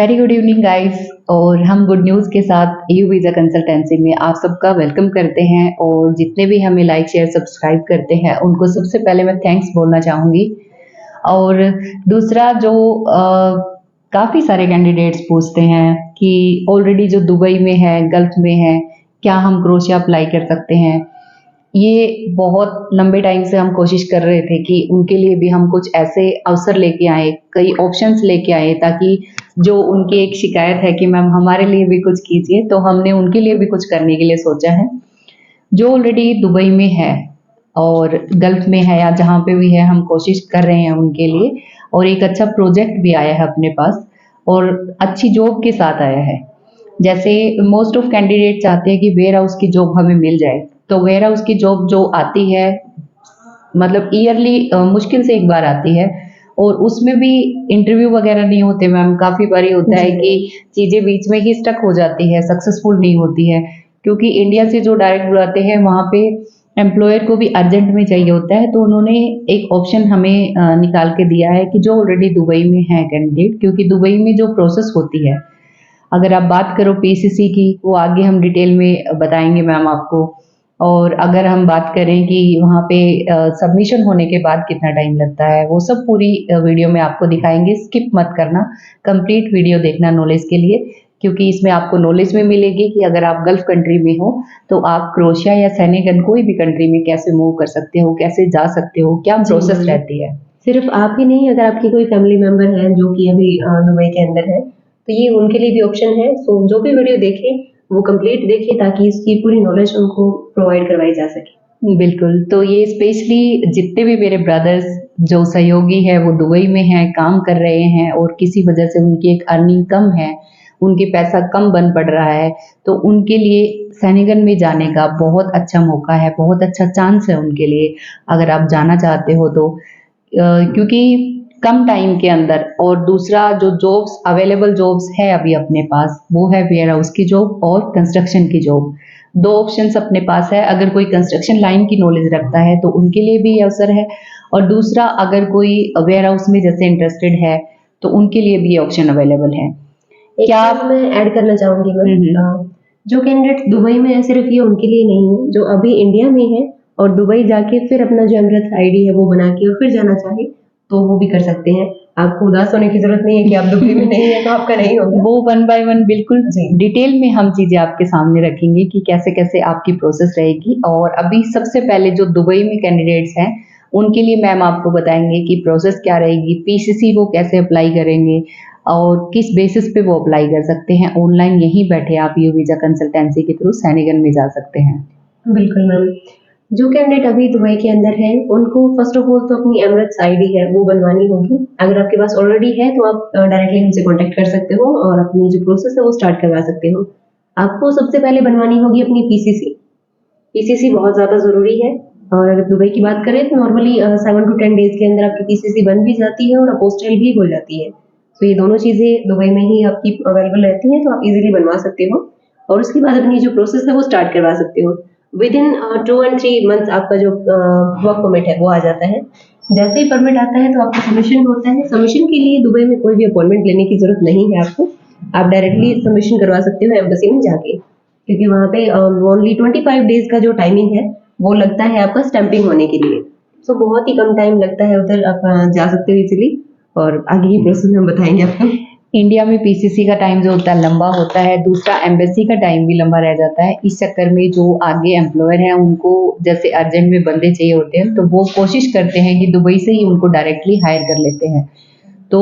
Very good evening guys. और हम good news के साथ यू वीज़ा कंसल्टेंसी में आप सबका वेलकम करते हैं। और जितने भी हमें लाइक शेयर सब्सक्राइब करते हैं उनको सबसे पहले मैं थैंक्स बोलना चाहूँगी। और दूसरा जो काफ़ी सारे कैंडिडेट्स पूछते हैं कि ऑलरेडी जो दुबई में है, गल्फ में है, क्या हम क्रोशिया अप्लाई कर सकते हैं। ये बहुत लंबे टाइम से हम कोशिश कर रहे थे कि उनके लिए भी हम कुछ ऐसे अवसर लेके आए, कई ऑप्शंस लेके आए, ताकि जो उनकी एक शिकायत है कि मैम हमारे लिए भी कुछ कीजिए, तो हमने उनके लिए भी कुछ करने के लिए सोचा है। जो ऑलरेडी दुबई में है और गल्फ में है या जहाँ पे भी है, हम कोशिश कर रहे हैं उनके लिए। और एक अच्छा प्रोजेक्ट भी आया है अपने पास और अच्छी जॉब के साथ आया है। जैसे मोस्ट ऑफ कैंडिडेट चाहते हैं कि वेयर हाउस की जॉब हमें मिल जाए, तो वेयर हाउस की जॉब जो आती है मतलब ईयरली मुश्किल से एक बार आती है। और उसमें भी इंटरव्यू वगैरह नहीं होते मैम। काफ़ी बारी होता है कि चीज़ें बीच में ही स्टक हो जाती है, सक्सेसफुल नहीं होती है, क्योंकि इंडिया से जो डायरेक्ट बुलाते हैं वहाँ पे एम्प्लॉयर को भी अर्जेंट में चाहिए होता है। तो उन्होंने एक ऑप्शन हमें निकाल के दिया है कि जो ऑलरेडी दुबई में है कैंडिडेट, क्योंकि दुबई में जो प्रोसेस होती है, अगर आप बात करो पीसीसी की, वो आगे हम डिटेल में बताएंगे मैम आपको। और अगर हम बात करें कि वहाँ पे सबमिशन होने के बाद कितना टाइम लगता है, वो सब पूरी वीडियो में आपको दिखाएंगे। स्किप मत करना, कंप्लीट वीडियो देखना नॉलेज के लिए, क्योंकि इसमें आपको नॉलेज में मिलेगी कि अगर आप गल्फ कंट्री में हो तो आप क्रोशिया या सेनेगल कोई भी कंट्री में कैसे मूव कर सकते हो, कैसे जा सकते हो, क्या प्रोसेस रहती है। सिर्फ आप ही नहीं, अगर आपकी कोई फैमिली मेंबर है जो कि अभी दुबई के अंदर है, तो ये उनके लिए भी ऑप्शन है। सो जो भी वीडियो देखें वो कंप्लीट देखें ताकि इसकी पूरी नॉलेज उनको प्रोवाइड करवाई जा सके। बिल्कुल, तो ये स्पेशली जितने भी मेरे ब्रदर्स जो सहयोगी है वो दुबई में हैं, काम कर रहे हैं और किसी वजह से उनकी एक अर्निंग कम है, उनके पैसा कम बन पड़ रहा है, तो उनके लिए सेनेगल में जाने का बहुत अच्छा मौका है, बहुत अच्छा चांस है उनके लिए, अगर आप जाना चाहते हो तो। क्योंकि कम टाइम के अंदर, और दूसरा जो जॉब्स अवेलेबल जॉब्स है अभी अपने पास, वो है वेयर हाउस की जॉब और कंस्ट्रक्शन की जॉब। दो ऑप्शंस अपने पास है। अगर कोई कंस्ट्रक्शन लाइन की नॉलेज रखता है तो उनके लिए भी ये अवसर है, और दूसरा अगर कोई वेयर हाउस में जैसे इंटरेस्टेड है तो उनके लिए भी ये ऑप्शन अवेलेबल है। क्या मैं ऐड करना चाहूंगी मैम, जो कैंडिडेट दुबई में है सिर्फ ये उनके लिए नहीं है, जो अभी इंडिया में है और दुबई जाके फिर अपना जो एमरेट्स आईडी है वो बना के और फिर जाना चाहे तो वो भी कर सकते हैं। आपको उदास होने की जरूरत नहीं है कि आप दुबई में नहीं है तो आपका नहीं होगा। वो वन बाय वन बिल्कुल डिटेल में हम चीजें आपके सामने रखेंगे कि कैसे कैसे आपकी प्रोसेस रहेगी। और अभी सबसे पहले जो दुबई में कैंडिडेट्स हैं उनके लिए मैम आपको बताएंगे कि प्रोसेस क्या रहेगी, पीसीसी वो कैसे अप्लाई करेंगे और किस बेसिस पे वो अप्लाई कर सकते हैं। ऑनलाइन यहीं बैठे आप यू वीजा कंसल्टेंसी के थ्रू सेनेगल में जा सकते हैं। बिल्कुल मैम। जो कैंडिडेट अभी दुबई के अंदर है उनको फर्स्ट ऑफ ऑल तो अपनी एमरेट्स आईडी है वो बनवानी होगी। अगर आपके पास ऑलरेडी है तो आप डायरेक्टली हमसे कांटेक्ट कर सकते हो और अपनी जो प्रोसेस है वो स्टार्ट करवा सकते हो। आपको सबसे पहले बनवानी होगी अपनी पीसीसी। पीसीसी बहुत ज़्यादा ज़रूरी है। और अगर दुबई की बात करें तो नॉर्मली 7 to 10 डेज के अंदर आपकी पीसीसी बन भी जाती है और अपोस्टाइल भी हो जाती है। तो ये दोनों चीज़ें दुबई में ही आपकी अवेलेबल रहती हैं, तो आप इजीली बनवा सकते हो और उसके बाद अपनी जो प्रोसेस है वो स्टार्ट करवा सकते हो। विद इन 2 and 3 मंथ्स आपका जो वर्क परमिट है वो आ जाता है। जैसे ही परमिट आता है तो आपका सबमिशन होता है। सबमिशन के लिए दुबई में कोई भी अपॉइंटमेंट लेने की जरूरत नहीं है आपको। आप डायरेक्टली सबमिशन करवा सकते हो एम्बेसी में जाके, क्योंकि वहाँ पे ओनली 25 डेज का जो टाइमिंग है वो लगता है आपका स्टैंपिंग होने के लिए। सो बहुत ही कम टाइम लगता है उधर, आप जा सकते हो इजीली। और आगे की प्रोसेस हम बताएंगे आपको। इंडिया में पीसीसी का टाइम जो होता है लंबा होता है, दूसरा एम्बेसी का टाइम भी लंबा रह जाता है। इस चक्कर में जो आगे एम्प्लॉयर हैं उनको जैसे अर्जेंट में बंदे चाहिए होते हैं तो वो कोशिश करते हैं कि दुबई से ही उनको डायरेक्टली हायर कर लेते हैं। तो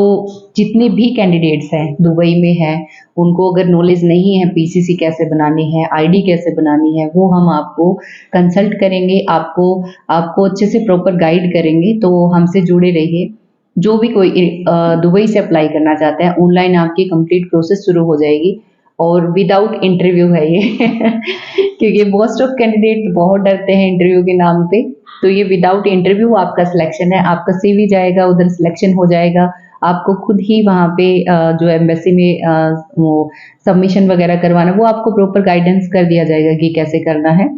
जितने भी कैंडिडेट्स हैं दुबई में हैं, उनको अगर नॉलेज नहीं है पीसीसी कैसे बनानी है, आईडी कैसे बनानी है, वो हम आपको कंसल्ट करेंगे, आपको आपको अच्छे से प्रॉपर गाइड करेंगे। तो हमसे जुड़े रहिए। जो भी कोई दुबई से अप्लाई करना चाहता है, ऑनलाइन आपकी कंप्लीट प्रोसेस शुरू हो जाएगी और विदाउट इंटरव्यू है ये क्योंकि मोस्ट ऑफ कैंडिडेट बहुत डरते हैं इंटरव्यू के नाम पे। तो ये विदाउट इंटरव्यू आपका सिलेक्शन है, आपका सीवी जाएगा, उधर सिलेक्शन हो जाएगा। आपको खुद ही वहाँ पे जो एम्बेसी में वो सबमिशन वगैरह करवाना, वो आपको प्रॉपर गाइडेंस कर दिया जाएगा कि कैसे करना है।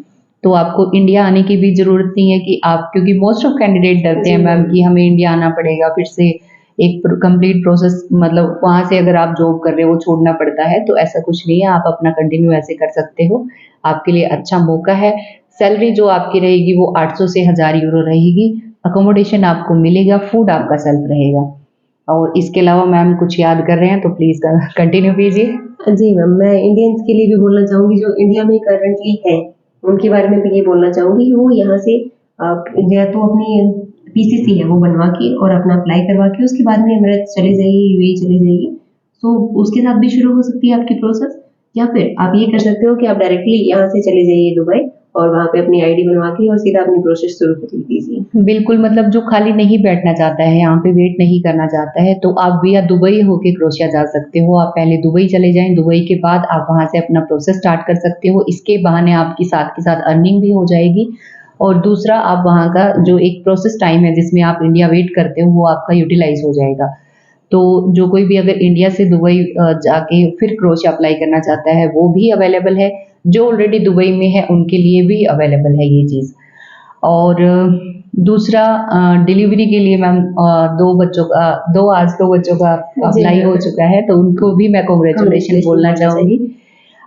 तो आपको इंडिया आने की भी ज़रूरत नहीं है कि आप, क्योंकि मोस्ट ऑफ कैंडिडेट डरते हैं मैम कि हमें इंडिया आना पड़ेगा फिर से एक कंप्लीट प्रोसेस, मतलब वहाँ से अगर आप जॉब कर रहे हो वो छोड़ना पड़ता है, तो ऐसा कुछ नहीं है, आप अपना कंटिन्यू ऐसे कर सकते हो। आपके लिए अच्छा मौका है। सैलरी जो आपकी रहेगी वो 800 से 1000 यूरो रहेगी। अकोमोडेशन आपको मिलेगा, फूड आपका सेल्फ रहेगा। और इसके अलावा मैम कुछ याद कर रहे हैं तो प्लीज़ कंटिन्यू कीजिए। जी मैम, मैं इंडियंस के लिए भी बोलना चाहूँगी जो इंडिया में करंटली हैं, उनके बारे में भी ये बोलना चाहूँगी कि वो यहाँ से या तो अपनी पीसीसी है वो बनवा के और अपना अप्लाई करवा के उसके बाद में एमिरेट्स चले जाइए, यूएई चले जाइए। तो उसके साथ भी शुरू हो सकती है आपकी प्रोसेस, या फिर आप ये कर सकते हो कि आप डायरेक्टली यहाँ से चले जाइए दुबई और वहाँ पे अपनी आईडी बनवा के और सीधा अपनी प्रोसेस शुरू कर दीजिए। बिल्कुल, मतलब जो खाली नहीं बैठना चाहता है, यहाँ पे वेट नहीं करना चाहता है, तो आप विया दुबई होके क्रोएशिया जा सकते हो। आप पहले दुबई चले जाएँ, दुबई के बाद आप वहाँ से अपना प्रोसेस स्टार्ट कर सकते हो। इसके बहाने आपकी साथ के साथ अर्निंग भी हो जाएगी, और दूसरा आप वहाँ का जो एक प्रोसेस टाइम है जिसमें आप इंडिया वेट करते हो, वो आपका यूटिलाइज़ हो जाएगा। तो जो कोई भी अगर इंडिया से दुबई जाके फिर क्रोएशिया अप्लाई करना चाहता है, वो भी अवेलेबल है। जो ऑलरेडी दुबई में है, उनके लिए भी अवेलेबल है ये चीज़। और दूसरा डिलीवरी के लिए मैम 2 बच्चों का 2 आज 2 बच्चों का जी अप्लाई हो मैम, चुका है, तो उनको भी मैं कांग्रेचुलेशन बोलना बोलना चाहूँगी।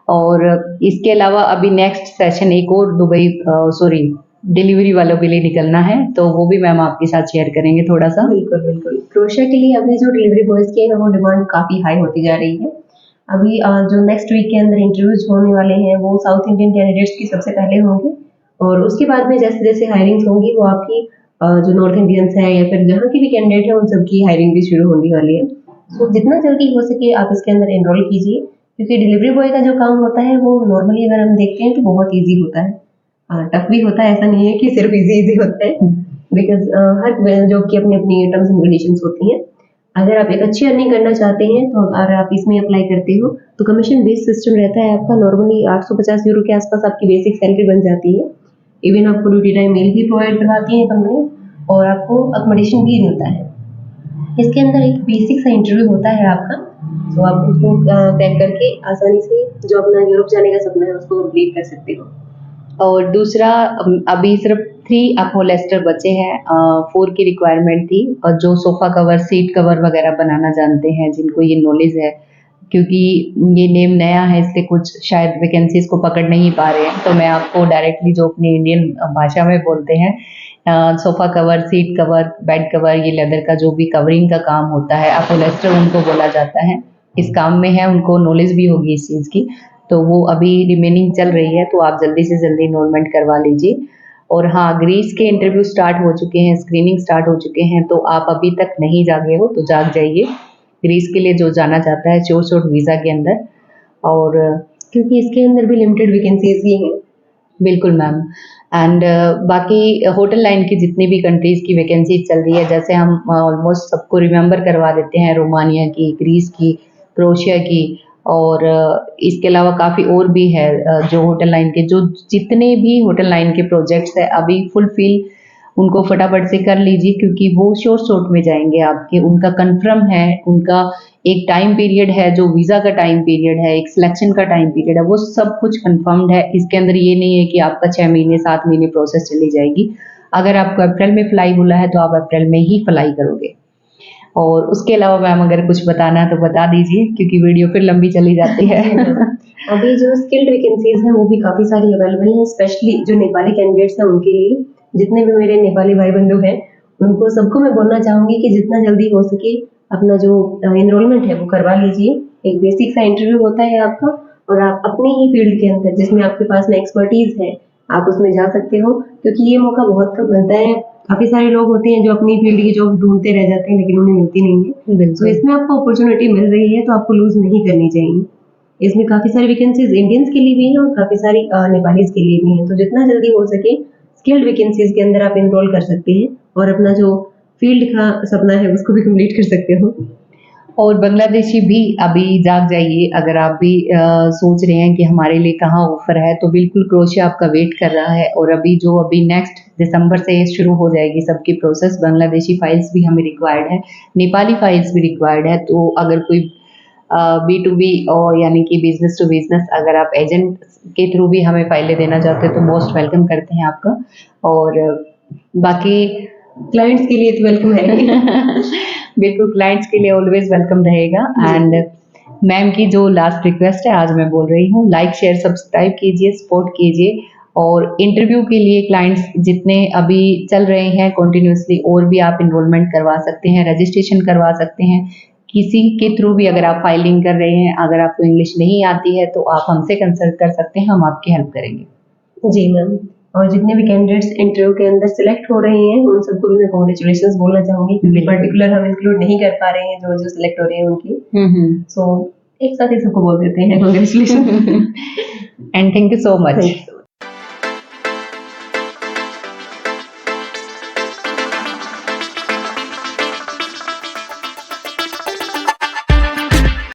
और इसके अलावा अभी नेक्स्ट सेशन एक और दुबई सॉरी डिलीवरी वालों के लिए निकलना है, तो वो भी मैम आपके साथ शेयर करेंगे थोड़ा-सा। बिल्कुल, बिल्कुल। क्रोएशिया के लिए अभी जो डिलीवरी बॉयज़ की है वो डिमांड काफ़ी हाई होती जा रही है। अभी जो नेक्स्ट वीक के अंदर इंटरव्यूज़ होने वाले हैं वो साउथ इंडियन कैंडिडेट्स की सबसे पहले होंगे, और उसके बाद में जैसे-जैसे हायरिंग्स होंगी वो आपकी जो नॉर्थ इंडियंस हैं या फिर जहाँ की भी कैंडिडेट है उन सबकी हायरिंग भी शुरू होने वाली है। सो जितना जल्दी हो सके आप इसके अंदर एनरोल कीजिए, क्योंकि डिलीवरी बॉय का जो काम होता है वो नॉर्मली अगर हम देखते हैं तो बहुत ईज़ी होता है। टफ भी होता है, ऐसा नहीं है कि सिर्फ ईज़ी होता है। बिकॉज़ हर जॉब की अपनी-अपनी टर्म्स एंड कंडीशंस होती हैं। अगर आप एक अच्छी अर्निंग करना चाहते हैं तो अगर आप इसमें अप्लाई करते हो तो कमीशन बेस्ड सिस्टम रहता है आपका। नॉर्मली 850 यूरो के आसपास आपकी बेसिक सैलरी बन जाती है। इवन आपको ड्यूटी टाइम मील भी प्रोवाइड करवाती है कंपनी, और आपको अकोमोडेशन भी मिलता है। इसके अंदर एक बेसिक सा इंटरव्यू होता है आपका, तो आप उसको क्रैक करके आसानी से जो अपना यूरोप जाने का सपना है उसको कंप्लीट कर सकते हो। और दूसरा अभी सिर्फ 3 अपहोल्स्टर बचे हैं। 4 की रिक्वायरमेंट थी, और जो सोफ़ा कवर, सीट कवर वगैरह बनाना जानते हैं, जिनको ये नॉलेज है, क्योंकि ये नेम नया है इसलिए कुछ शायद वैकेंसीज़ को पकड़ नहीं पा रहे हैं, तो मैं आपको डायरेक्टली जो अपनी इंडियन भाषा में बोलते हैं, sofa cover, seat cover, bed cover, ये लेदर का जो भी कवरिंग का काम होता है, अपहोल्स्टर उनको बोला जाता है। इस काम में है, उनको नॉलेज भी होगी इस चीज़ की। तो वो अभी रिमेनिंग चल रही है, तो आप जल्दी से जल्दी एनरोलमेंट करवा लीजिए। और हाँ, ग्रीस के इंटरव्यू स्टार्ट हो चुके हैं, स्क्रीनिंग स्टार्ट हो चुके हैं, तो आप अभी तक नहीं जागे हो तो जाग जाइए। ग्रीस के लिए जो जाना चाहता है शॉर्ट वीज़ा के अंदर। और क्योंकि इसके अंदर भी लिमिटेड वैकेंसीज़ ही हैं। बिल्कुल मैम। एंड बाकी होटल लाइन की जितनी भी कंट्रीज़ की वैकेंसीज़ चल रही है, जैसे हम ऑलमोस्ट सबको रिमेंबर करवा देते हैं, रोमानिया की, ग्रीस की, क्रोएशिया की, और इसके अलावा काफ़ी और भी है जो होटल लाइन के, जो जितने भी होटल लाइन के प्रोजेक्ट्स हैं अभी फुलफ़िल उनको फटाफट से कर लीजिए, क्योंकि वो शॉर्ट में जाएँगे आपके। उनका कन्फर्म है, उनका एक टाइम पीरियड है, जो वीज़ा का टाइम पीरियड है, एक सिलेक्शन का टाइम पीरियड है, वो सब कुछ कन्फर्म्ड है। इसके अंदर ये नहीं है कि आपका 6 महीने, 7 महीने प्रोसेस चली जाएगी। अगर आपको अप्रैल में फ्लाई बोला है, तो आप अप्रैल में ही फ्लाई करोगे। और उसके अलावा मैम अगर कुछ बताना है तो बता दीजिए, क्योंकि वीडियो फिर लंबी चली जाती है। जी मैम। अभी जो स्किल्ड वैकेंसीज़ हैं वो भी काफ़ी सारी अवेलेबल हैं, स्पेशली जो नेपाली कैंडिडेट्स हैं उनके लिए। जितने भी मेरे नेपाली भाई-बंधु हैं, उनको सबको मैं बोलना चाहूँगी कि जितना जल्दी हो सके अपना जो एनरोलमेंट है वो करवा लीजिए। एक बेसिक सा इंटरव्यू होता है आपका, और आप अपने ही फील्ड के अंदर जिसमें आपके पास में एक्सपर्टीज़ है, आप उसमें जा सकते हो, क्योंकि ये मौका बहुत कम मिलता है। काफ़ी सारे लोग होते हैं जो अपनी फील्ड की जॉब ढूँढते रह जाते हैं लेकिन उन्हें मिलती नहीं है। तो बिल्कुल। इसमें आपको अपॉर्च्युनिटी मिल रही है तो आपको लूज़ नहीं करनी चाहिए। इसमें काफ़ी सारी वैकेंसीज़ इंडियंस के लिए भी हैं और काफ़ी सारी नेपालीज़ के लिए भी हैं। तो जितना जल्दी हो सके स्किल्ड वैकेंसीज़ के अंदर आप एनरोल कर सकते हैं और अपना जो फील्ड का सपना है उसको भी कंप्लीट कर सकते हो। और बांग्लादेशी भी अभी जाग जाइए, अगर आप भी सोच रहे हैं कि हमारे लिए कहाँ ऑफ़र है, तो बिल्कुल क्रोएशिया आपका वेट कर रहा है। और अभी नेक्स्ट दिसंबर से शुरू हो जाएगी सबकी प्रोसेस। बांग्लादेशी फाइल्स भी हमें रिक्वायर्ड है, नेपाली फाइल्स भी रिक्वायर्ड है। तो अगर कोई बी2बी और यानी कि बिज़नेस टू बिज़नेस, अगर आप एजेंट के थ्रू भी हमें फाइलें देना चाहते हो तो मोस्ट वेलकम करते हैं आपका। और बाकी क्लाइंट्स के लिए तो वेलकम है ही। बिल्कुल क्लाइंट्स के लिए ऑलवेज वेलकम रहेगा। एंड मैम की जो लास्ट रिक्वेस्ट है आज मैं बोल रही हूँ, लाइक शेयर सब्सक्राइब कीजिए, सपोर्ट कीजिए। और इंटरव्यू के लिए क्लाइंट्स जितने अभी चल रहे हैं कंटिन्यूअसली, और भी आप इन्रोलमेंट करवा सकते हैं, रजिस्ट्रेशन करवा सकते हैं किसी के थ्रू भी। अगर आप फाइलिंग कर रहे हैं, अगर आपको इंग्लिश नहीं आती है तो आप हमसे कंसल्ट कर सकते हैं, हम आपकी हेल्प करेंगे। जी मैम। और जितने भी कैंडिडेट्स इंटरव्यू के अंदर सिलेक्ट हो रहे हैं उन सबको भी मैं कॉन्ग्रेचुलेशन बोलना चाहूंगी, क्योंकि बिल्कुल। पर्टिकुलर हम इंक्लूड नहीं कर पा रहे हैं जो जो सिलेक्ट हो रहे हैं उनकी। हम्म। सो एक साथ ही सबको बोल देते हैं congratulation. And thank you so much. Thanks.